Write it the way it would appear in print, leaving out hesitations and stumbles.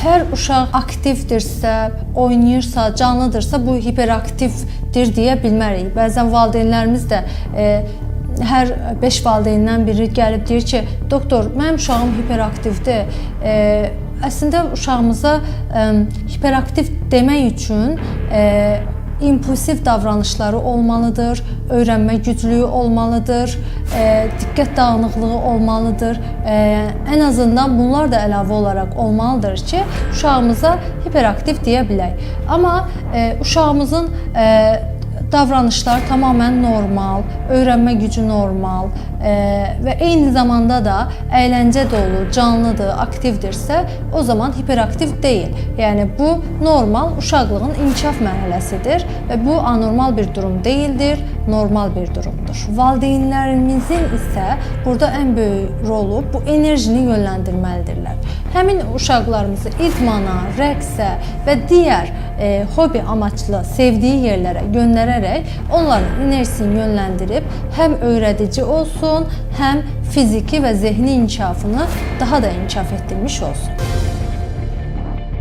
Hər uşaq aktivdirsə, oynayırsa, canlıdırsa bu hiperaktivdir deyə bilmərik. Bəzən valideynlərimiz də hər 5 valideyndən biri gəlib deyir ki, doktor, mənim uşağım hiperaktivdir. Əslində uşağımıza hiperaktiv demək üçün impulsiv davranışları olmalıdır, öyrənmə güclüyü olmalıdır, diqqət dağınıqlığı olmalıdır. Ən azından bunlar da əlavə olaraq olmalıdır ki, uşağımıza hiperaktiv deyə bilək. Amma uşağımızın davranışlar tamamilə normal, öyrənmə gücü normal və eyni zamanda da əyləncə dolu, canlıdır, aktivdirsə, o zaman hiperaktiv deyil. Yəni bu normal uşaqlığın inkişaf mərhələsidir və bu anormal bir durum deyildir, normal bir durumdur. Valideynlərimizin isə burada ən böyük rolu bu enerjini yönləndirməlidirlər. Həmin uşaqlarımızı idmana, rəqsə və digər hobi amaçlı sevdiyi yerlərə göndərərək onların enerjisini yönləndirib həm öyrədici olsun, həm fiziki və zehni inkişafını daha da inkişaf etdirmiş olsun.